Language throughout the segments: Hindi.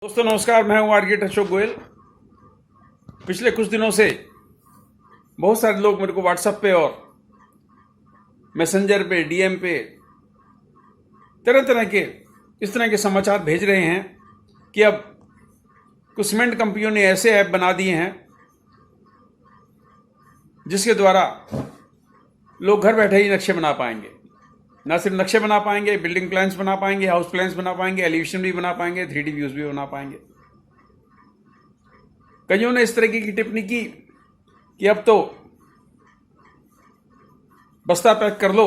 दोस्तों नमस्कार, मैं हूं आर्किटेक्ट अशोक गोयल। पिछले कुछ दिनों से बहुत सारे लोग मेरे को व्हाट्सएप पे और मैसेंजर पे, डीएम पे तरह तरह के इस तरह के समाचार भेज रहे हैं कि अब कुछ सीमेंट कंपनियों ने ऐसे ऐप बना दिए हैं जिसके द्वारा लोग घर बैठे ही नक्शे बना पाएंगे। ना सिर्फ नक्शे बना पाएंगे, बिल्डिंग प्लान्स बना पाएंगे, हाउस प्लान्स बना पाएंगे, एलिवेशन भी बना पाएंगे, 3D व्यूज भी बना पाएंगे। कईयों ने इस तरीके की टिप्पणी की कि अब तो बस्ता पैक कर लो,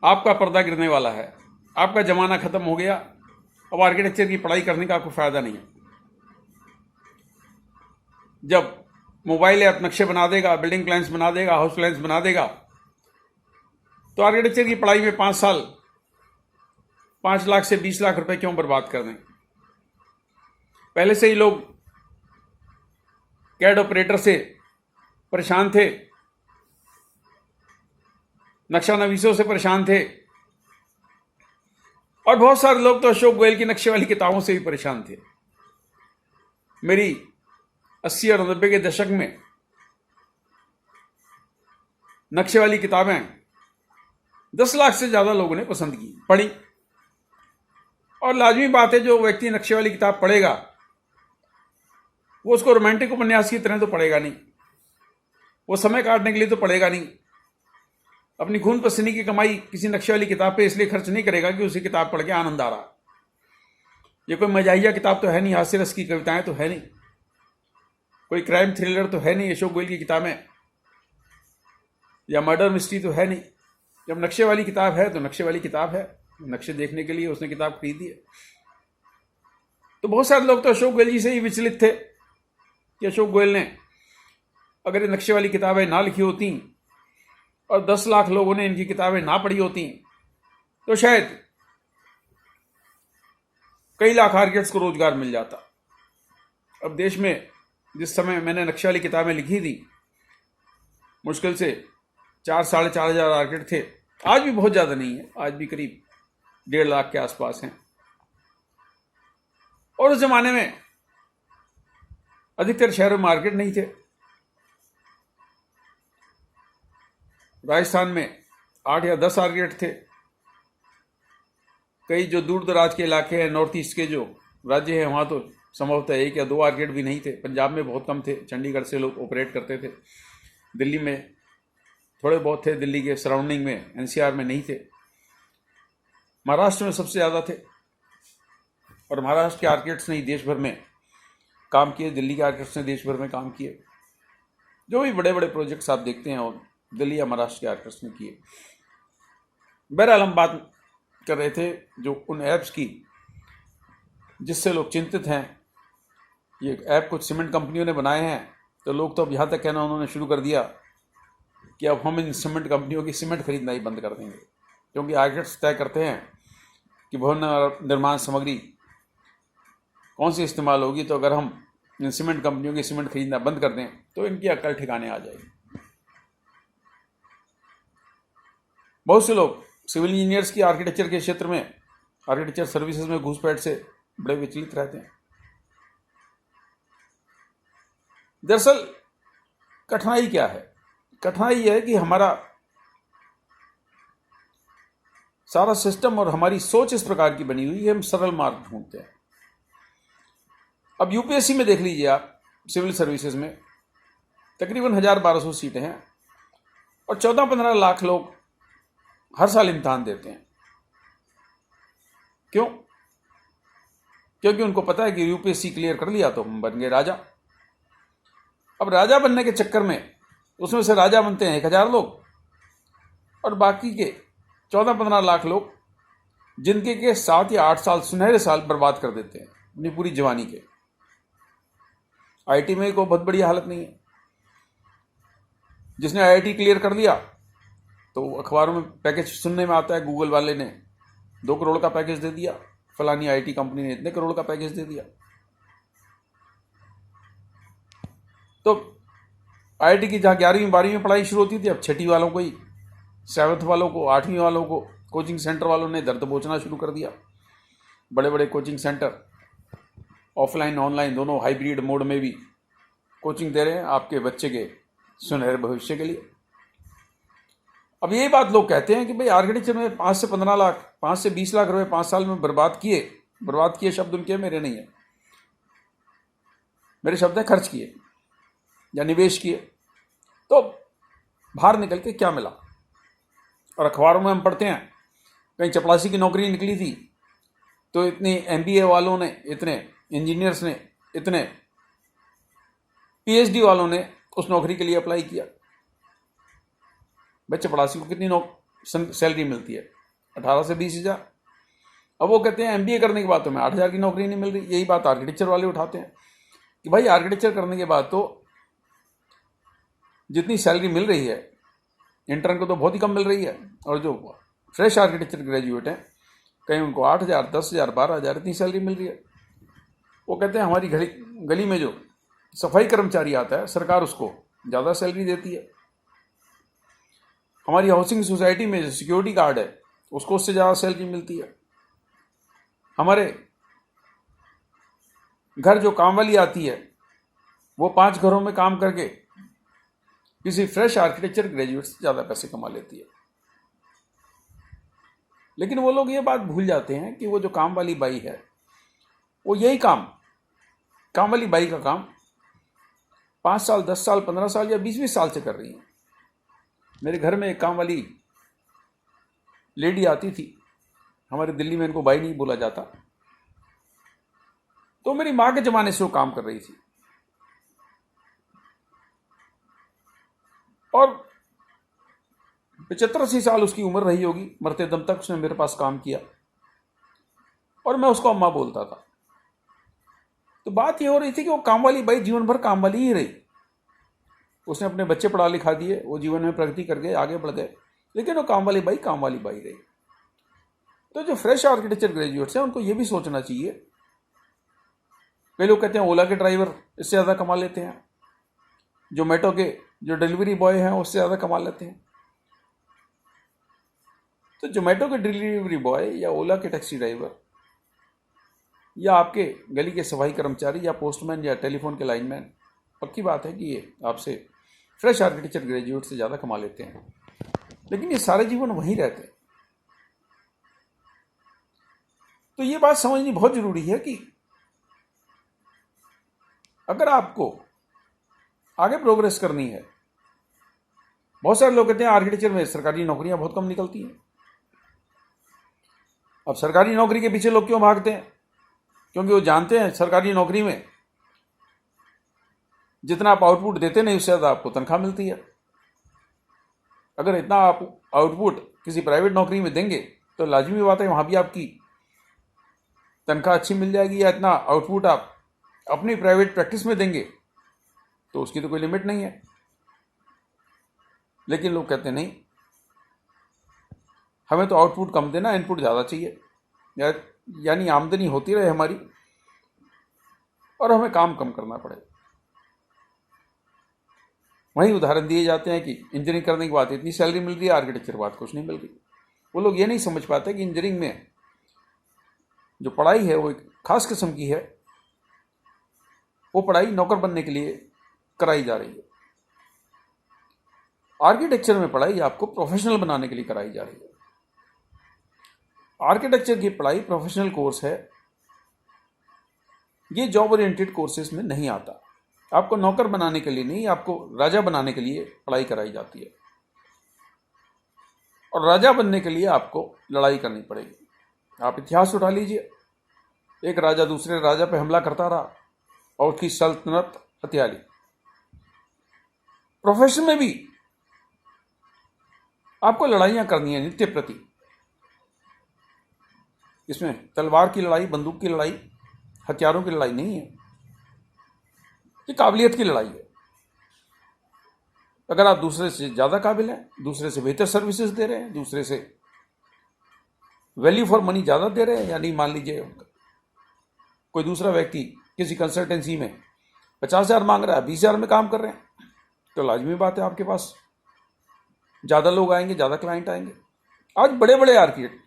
आपका पर्दा गिरने वाला है, आपका जमाना खत्म हो गया, अब आर्किटेक्चर की पढ़ाई करने का कोई फायदा नहीं है। जब मोबाइल ऐप नक्शे बना देगा, बिल्डिंग प्लान्स बना देगा, हाउस प्लान्स बना देगा, तो आर्किटेक्चर की पढ़ाई में 5 साल 5 लाख से 20 लाख रुपए क्यों बर्बाद कर दें। पहले से ही लोग कैड ऑपरेटर से परेशान थे, नक्शा नवीसों से परेशान थे, और बहुत सारे लोग तो अशोक गोयल की नक्शे वाली किताबों से भी परेशान थे। मेरी 80 और 90 के दशक में नक्शे वाली किताबें 10 लाख से ज्यादा लोगों ने पसंद की, पढ़ी। और लाजमी बात है, जो व्यक्ति नक्शे वाली किताब पढ़ेगा वो उसको रोमांटिक उपन्यास की तरह तो पढ़ेगा नहीं, वो समय काटने के लिए तो पढ़ेगा नहीं। अपनी खून पसीने की कमाई किसी नक्शे वाली किताब पे इसलिए खर्च नहीं करेगा कि उसी किताब पढ़ के आनंद आ रहा। ये कोई मजाहिया किताब तो है नहीं, हास्य रस की कविताएं तो है नहीं, कोई क्राइम थ्रिलर तो है नहीं अशोक गोयल की किताबें, या मर्डर मिस्ट्री तो है नहीं। जब नक्शे वाली किताब है तो नक्शे वाली किताब है, नक्शे देखने के लिए उसने किताब खरीदी है। तो बहुत सारे लोग तो अशोक गोयल जी से ही विचलित थे कि अशोक गोयल ने अगर ये नक्शे वाली किताबें ना लिखी होती और 10 लाख लोगों ने इनकी किताबें ना पढ़ी होती तो शायद कई लाख आर्किटेक्ट्स को रोजगार मिल जाता। अब देश में जिस समय मैंने नक्शे वाली किताबें लिखी थी, मुश्किल से 4-4.5 हजार आर्किटेक्ट थे। आज भी बहुत ज्यादा नहीं है, आज भी करीब 1.5 लाख के आसपास हैं। और उस जमाने में अधिकतर शहरों में मार्केट नहीं थे। राजस्थान में 8 या 10 आर्किटेक्ट थे। कई जो दूर दराज के इलाके हैं, नॉर्थ ईस्ट के जो राज्य हैं, वहां तो संभवतः 1 या 2 आर्किटेक्ट भी नहीं थे। पंजाब में बहुत कम थे, चंडीगढ़ से लोग ऑपरेट करते थे। दिल्ली में थोड़े बहुत थे, दिल्ली के सराउंडिंग में, एनसीआर में नहीं थे। महाराष्ट्र में सबसे ज्यादा थे, और महाराष्ट्र के आर्किटेक्ट्स ने ही देश भर में काम किए, दिल्ली के आर्किटेक्ट्स ने देश भर में काम किए। जो भी बड़े बड़े प्रोजेक्ट्स आप देखते हैं वो दिल्ली या महाराष्ट्र के आर्किटेक्ट्स ने किए। बहरहाल हम बात कर रहे थे जो उन ऐप्स की जिससे लोग चिंतित हैं। ये ऐप कुछ सीमेंट कंपनियों ने बनाए हैं, तो लोग तो अब यहाँ तक कहना उन्होंने शुरू कर दिया कि अब हम इन सीमेंट कंपनियों की सीमेंट खरीदना ही बंद कर देंगे, क्योंकि आर्किटेक्ट्स तय करते हैं कि भवन निर्माण सामग्री कौन सी इस्तेमाल होगी। तो अगर हम इन सीमेंट कंपनियों की सीमेंट खरीदना बंद कर दें तो इनकी अक्ल ठिकाने आ जाएगी। बहुत से लोग सिविल इंजीनियर्स की आर्किटेक्चर के क्षेत्र में, आर्किटेक्चर सर्विसेज में घुसपैठ से बड़े विचलित रहते हैं। दरअसल कठिनाई क्या है? कठिनाई यह है कि हमारा सारा सिस्टम और हमारी सोच इस प्रकार की बनी हुई है, हम सरल मार्ग ढूंढते हैं। अब यूपीएससी में देख लीजिए आप, सिविल सर्विसेज में तकरीबन 1000-1200 सीटें हैं, और 14-15 लाख लोग हर साल इम्तिहान देते हैं। क्यों? क्योंकि उनको पता है कि यूपीएससी क्लियर कर लिया तो हम बन गए राजा। अब राजा बनने के चक्कर में उसमें से राजा बनते हैं 1000 लोग, और बाकी के 14-15 लाख लोग जिनके के 7 या 8 साल सुनहरे साल बर्बाद कर देते हैं अपनी पूरी जवानी के। आईटी में कोई बहुत बड़ी हालत नहीं है। जिसने आईआईटी क्लियर कर लिया तो अखबारों में पैकेज सुनने में आता है, गूगल वाले ने 2 करोड़ का पैकेज दे दिया, फलानी आईटी कंपनी ने इतने करोड़ का पैकेज दे दिया। तो आईआईटी की जहां 11वीं 12वीं में पढ़ाई शुरू होती थी, अब 6ठी वालों को ही, 7th वालों को, 8वीं वालों को, कोचिंग सेंटर वालों ने दर्द पहुंचना शुरू कर दिया। बड़े बड़े कोचिंग सेंटर ऑफलाइन ऑनलाइन दोनों हाइब्रिड मोड में भी कोचिंग दे रहे हैं आपके बच्चे के सुनहरे भविष्य के लिए। अब यही बात लोग कहते हैं कि भाई आर्किटेक्चर में 5 से 15 लाख 5 से 20 लाख रुपए 5 साल में बर्बाद किए शब्द उनके, मेरे नहीं है, मेरे शब्द है खर्च किए या निवेश किए। तो बाहर निकल के क्या मिला? और अखबारों में हम पढ़ते हैं कहीं चपरासी की नौकरी निकली थी तो इतने MBA वालों ने, इतने इंजीनियर्स ने, इतने PhD वालों ने उस नौकरी के लिए अप्लाई किया। भाई चपरासी को कितनी सैलरी मिलती है? 18 से 20 हज़ार। अब वो कहते हैं MBA करने के बाद तो मैं 8 हज़ार की नौकरी नहीं मिल रही। यही बात आर्किटेक्चर वाले उठाते हैं कि भाई आर्किटेक्चर करने के बाद तो जितनी सैलरी मिल रही है इंटर्न को तो बहुत ही कम मिल रही है, और जो फ्रेश आर्किटेक्चर ग्रेजुएट हैं कहीं उनको 8 हज़ार 10 हज़ार 12 हज़ार इतनी सैलरी मिल रही है। वो कहते हैं हमारी गली में जो सफाई कर्मचारी आता है सरकार उसको ज़्यादा सैलरी देती है, हमारी हाउसिंग सोसाइटी में जो सिक्योरिटी गार्ड है उसको उससे ज़्यादा सैलरी मिलती है, हमारे घर जो काम वाली आती है वो 5 घरों में काम करके किसी फ्रेश आर्किटेक्चर ग्रेजुएट से ज़्यादा पैसे कमा लेती है। लेकिन वो लोग ये बात भूल जाते हैं कि वो जो काम वाली बाई है वो यही काम वाली बाई का काम 5 साल 10 साल 15 साल या 20-20 साल से कर रही है। मेरे घर में एक काम वाली लेडी आती थी, हमारे दिल्ली में इनको बाई नहीं बोला जाता, तो मेरी माँ के ज़माने से वो काम कर रही थी और 75-80 साल उसकी उम्र रही होगी, मरते दम तक उसने मेरे पास काम किया और मैं उसको अम्मा बोलता था। तो बात ये हो रही थी कि वो काम वाली बाई जीवन भर काम वाली ही रही, उसने अपने बच्चे पढ़ा लिखा दिए, वो जीवन में प्रगति कर गए, आगे बढ़ गए, लेकिन वो काम वाली बाई रही। तो जो फ्रेश आर्किटेक्चर ग्रेजुएट्स हैं उनको ये भी सोचना चाहिए। कई लोग कहते हैं ओला के ड्राइवर इससे ज़्यादा कमा लेते हैं, जोमेटो के जो डिलीवरी बॉय हैं उससे ज़्यादा कमा लेते हैं। तो जोमेटो के डिलीवरी बॉय या ओला के टैक्सी ड्राइवर या आपके गली के सफाई कर्मचारी या पोस्टमैन या टेलीफोन के लाइनमैन, पक्की बात है कि ये आपसे फ्रेश आर्किटेक्चर ग्रेजुएट से ज़्यादा कमा लेते हैं, लेकिन ये सारे जीवन वहीं रहते हैं। तो ये बात समझनी बहुत ज़रूरी है कि अगर आपको आगे प्रोग्रेस करनी है, बहुत सारे लोग कहते हैं आर्किटेक्चर में सरकारी नौकरियां बहुत कम निकलती हैं। अब सरकारी नौकरी के पीछे लोग क्यों भागते हैं? क्योंकि वो जानते हैं सरकारी नौकरी में जितना आप आउटपुट देते नहीं उससे ज़्यादा आपको तनख्वाह मिलती है। अगर इतना आप आउटपुट किसी प्राइवेट नौकरी में देंगे तो लाजमी बात है वहाँ भी आपकी तनख्वाह अच्छी मिल जाएगी, या इतना आउटपुट आप अपनी प्राइवेट प्रैक्टिस में देंगे तो उसकी तो कोई लिमिट नहीं है। लेकिन लोग कहते हैं नहीं, हमें तो आउटपुट कम देना, इनपुट ज़्यादा चाहिए, यानी आमदनी होती रहे हमारी और हमें काम कम करना पड़े। वही उदाहरण दिए जाते हैं कि इंजीनियरिंग करने के बाद इतनी सैलरी मिल रही है, आर्किटेक्चर के बाद कुछ नहीं मिल रही। वो लोग ये नहीं समझ पाते कि इंजीनियरिंग में जो पढ़ाई है वो एक खास किस्म की है, वो पढ़ाई नौकर बनने के लिए कराई जा रही है। आर्किटेक्चर में पढ़ाई आपको प्रोफेशनल बनाने के लिए कराई जा रही है। आर्किटेक्चर की पढ़ाई प्रोफेशनल कोर्स है, ये जॉब ओरिएंटेड कोर्सेज में नहीं आता। आपको नौकर बनाने के लिए नहीं, आपको राजा बनाने के लिए पढ़ाई कराई जाती है, और राजा बनने के लिए आपको लड़ाई करनी पड़ेगी। आप इतिहास उठा लीजिए, एक राजा दूसरे राजा पे हमला करता रहा और उसकी सल्तनत हथियाली। प्रोफेशन में भी आपको लड़ाइयां करनी है नित्य प्रति। इसमें तलवार की लड़ाई, बंदूक की लड़ाई, हथियारों की लड़ाई नहीं है, ये काबिलियत की लड़ाई है। अगर आप दूसरे से ज़्यादा काबिल हैं, दूसरे से बेहतर सर्विसेज दे रहे हैं, दूसरे से वैल्यू फॉर मनी ज़्यादा दे रहे हैं, यानी मान लीजिए कोई दूसरा व्यक्ति किसी कंसल्टेंसी में 50,000 मांग रहा है, 20,000 में काम कर रहे हैं, तो लाजमी बात है आपके पास ज़्यादा लोग आएंगे, ज़्यादा क्लाइंट आएंगे। आज बड़े बड़े आर्किटेक्ट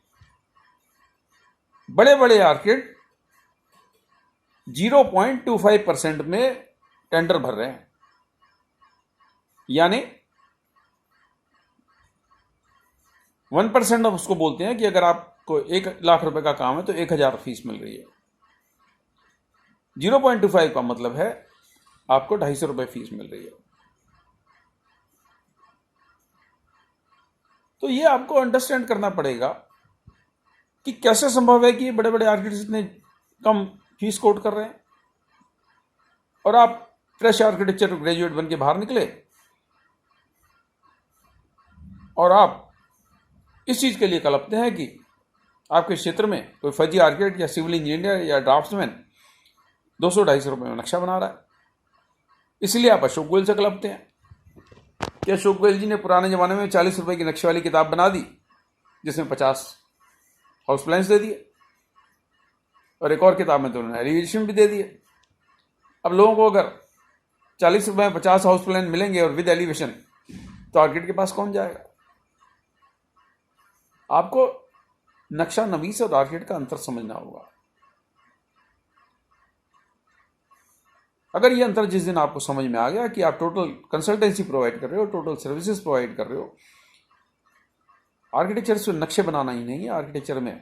बड़े बड़े आर्किड 0.25% में टेंडर भर रहे हैं, यानी 1% of उसको बोलते हैं कि अगर आपको 1 लाख रुपए का काम है तो 1,000 फीस मिल रही है। 0.25 का मतलब है आपको 250 रुपए फीस मिल रही है। तो ये आपको अंडरस्टैंड करना पड़ेगा कि कैसे संभव है कि ये बड़े बड़े आर्किटेक्ट्स इतने कम फीस कोट कर रहे हैं और आप फ्रेश आर्किटेक्चर ग्रेजुएट बन के बाहर निकले और आप इस चीज के लिए कलपते हैं कि आपके क्षेत्र में कोई फर्जी आर्किटेक्ट या सिविल इंजीनियर या ड्राफ्ट्समैन 200-250 रुपए में नक्शा बना रहा है, इसलिए आप अशोक गोयल से कलपते हैं कि अशोक गोयल जी ने पुराने जमाने में 40 रुपए की नक्शे वाली किताब बना दी जिसमें 50 हाउस प्लान्स दे दिए और एक और किताब में तो उन्होंने एलिवेशन भी दे दिए। अब लोगों को अगर 40 रुपए में 50 हाउस प्लान मिलेंगे और विद एलिवेशन तो आर्किटेक्ट के पास कौन जाएगा? आपको नक्शा नवीस और आर्किटेक्ट का अंतर समझना होगा। अगर ये अंतर जिस दिन आपको समझ में आ गया कि आप टोटल कंसल्टेंसी प्रोवाइड कर रहे हो, टोटल सर्विसेज प्रोवाइड कर रहे हो, आर्किटेक्चर से नक्शे बनाना ही नहीं है, आर्किटेक्चर में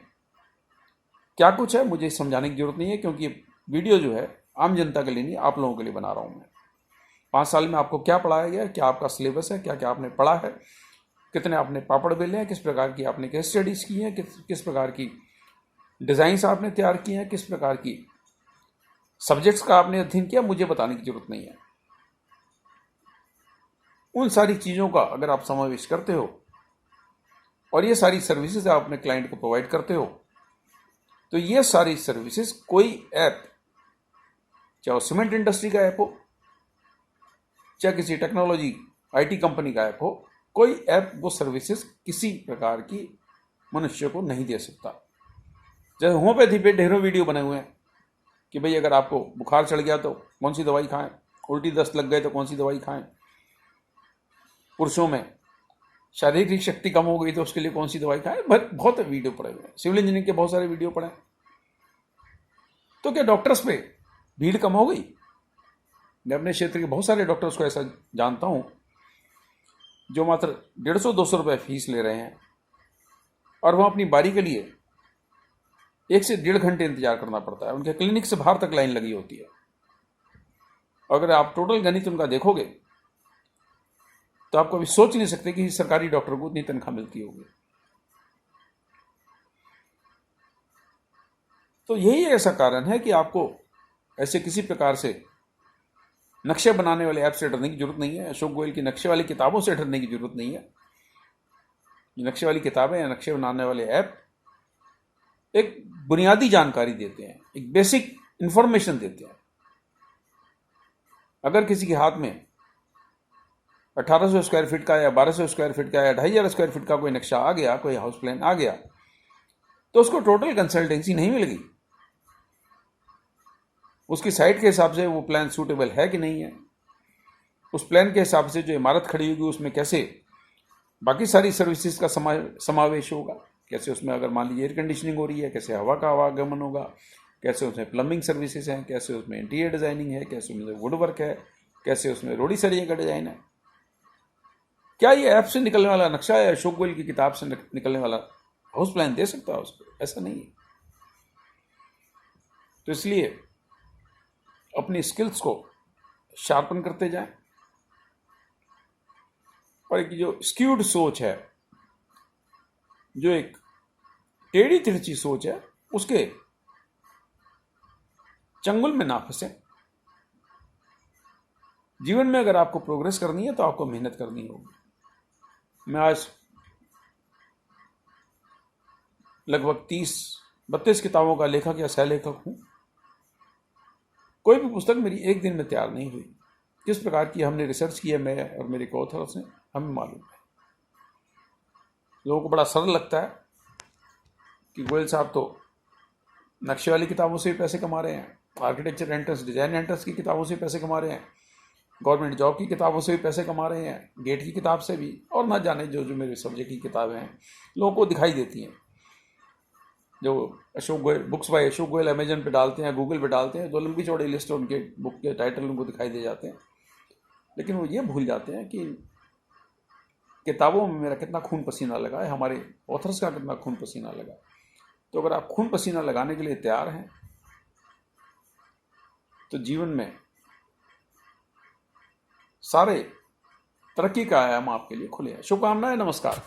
क्या कुछ है मुझे समझाने की जरूरत नहीं है, क्योंकि वीडियो जो है आम जनता के लिए नहीं, आप लोगों के लिए बना रहा हूं मैं। 5 साल में आपको क्या पढ़ाया गया है, क्या आपका सिलेबस है, क्या क्या आपने पढ़ा है, कितने आपने पापड़ बेले हैं, किस प्रकार की आपने केस स्टडीज की हैं, किस प्रकार की डिजाइन्स आपने तैयार किए हैं, किस प्रकार की सब्जेक्ट्स का आपने अध्ययन किया, मुझे बताने की जरूरत नहीं है। उन सारी चीजों का अगर आप समावेश करते हो और ये सारी सर्विसेज आप अपने क्लाइंट को प्रोवाइड करते हो, तो ये सारी सर्विसेज कोई ऐप, चाहे वो सीमेंट इंडस्ट्री का ऐप हो, चाहे किसी टेक्नोलॉजी आईटी कंपनी का ऐप हो, कोई ऐप वो सर्विसेज किसी प्रकार की मनुष्य को नहीं दे सकता। जैसे होम्योपैथी पे ढेरों वीडियो बने हुए हैं कि भाई अगर आपको बुखार चढ़ गया तो कौन सी दवाई खाएं, उल्टी दस्त लग गए तो कौन सी दवाई खाएं, पुरुषों में शारीरिक शक्ति कम हो गई तो उसके लिए कौन सी दवाई खाएं, बहुत वीडियो पड़े हुए हैं। सिविल इंजीनियरिंग के बहुत सारे वीडियो पड़े। तो क्या डॉक्टर्स पे भीड़ कम हो गई? मैं अपने क्षेत्र के बहुत सारे डॉक्टर्स को ऐसा जानता हूं जो मात्र 150-200 रुपए फीस ले रहे हैं और वह अपनी बारी के लिए 1 से 1.5 घंटे इंतजार करना पड़ता है। उनके क्लिनिक से बाहर तक लाइन लगी होती है। अगर आप टोटल गणित उनका देखोगे तो आप कभी सोच नहीं सकते कि सरकारी डॉक्टर को उतनी तनख्वाह मिलती होगी। तो यही ऐसा कारण है कि आपको ऐसे किसी प्रकार से नक्शे बनाने वाले ऐप से डरने की जरूरत नहीं है। अशोक गोयल की नक्शे वाली किताबों से डरने की जरूरत नहीं है। ये नक्शे वाली किताबें या नक्शे बनाने वाले ऐप एक बुनियादी जानकारी देते हैं, एक बेसिक इंफॉर्मेशन देते हैं। अगर किसी के हाथ में 1800 स्क्वायर फीट का या 1200 स्क्वायर फीट का या 2500 स्क्वायर फीट का कोई नक्शा आ गया, कोई हाउस प्लान आ गया, तो उसको टोटल कंसल्टेंसी नहीं मिलेगी। उसकी साइट के हिसाब से वो प्लान सूटेबल है कि नहीं है, उस प्लान के हिसाब से जो इमारत खड़ी होगी उसमें कैसे बाकी सारी सर्विसेज का समावेश होगा, कैसे उसमें अगर मान लीजिए एयर कंडीशनिंग हो रही है, कैसे हवा का आवागमन होगा, कैसे उसमें प्लम्बिंग सर्विसेज हैं, कैसे उसमें इंटीरियर डिजाइनिंग है, कैसे उसमें वुड वर्क है, कैसे उसमें रोड़ी सरिये का डिजाइन है। क्या ये ऐप से निकलने वाला नक्शा या अशोक गोयल की किताब से निकलने वाला हाउस प्लान दे सकता है उसको? ऐसा नहीं है। तो इसलिए अपनी स्किल्स को शार्पन करते जाएं और एक जो स्क्यूड सोच है, जो एक टेढ़ी तिरछी सोच है, उसके चंगुल में ना फंसे। जीवन में अगर आपको प्रोग्रेस करनी है तो आपको मेहनत करनी होगी। मैं आज लगभग 30-32 किताबों का लेखक या सह लेखक हूं। कोई भी पुस्तक मेरी एक दिन में तैयार नहीं हुई। किस प्रकार की हमने रिसर्च की है, मैं और मेरे को-ऑथर्स ने, हमें मालूम है। लोगों को बड़ा सरल लगता है कि गोयल साहब तो नक्शे वाली किताबों से भी पैसे कमा रहे हैं, आर्किटेक्चर एंट्रेंस, डिजाइन एंट्रेंस की किताबों से पैसे कमा रहे हैं, गवर्नमेंट जॉब की किताबों से भी पैसे कमा रहे हैं, गेट की किताब से भी, और ना जाने जो जो मेरे सब्जेक्ट की किताबें हैं लोगों को दिखाई देती हैं। जो Ashok Goyal, books by Ashok Goyal Amazon पे डालते हैं, गूगल पे डालते हैं, तो लंबी चौड़ी लिस्ट है उनके बुक के टाइटल उनको दिखाई दे जाते हैं, लेकिन वो ये भूल जाते हैं कि किताबों में मेरा कितना खून पसीना लगा है, हमारे ऑथर्स का कितना खून पसीना लगा। तो अगर आप खून पसीना लगाने के लिए तैयार हैं तो जीवन में सारे तरक्की का आयाम आपके लिए खुले हैं। शुभकामनाएं, नमस्कार।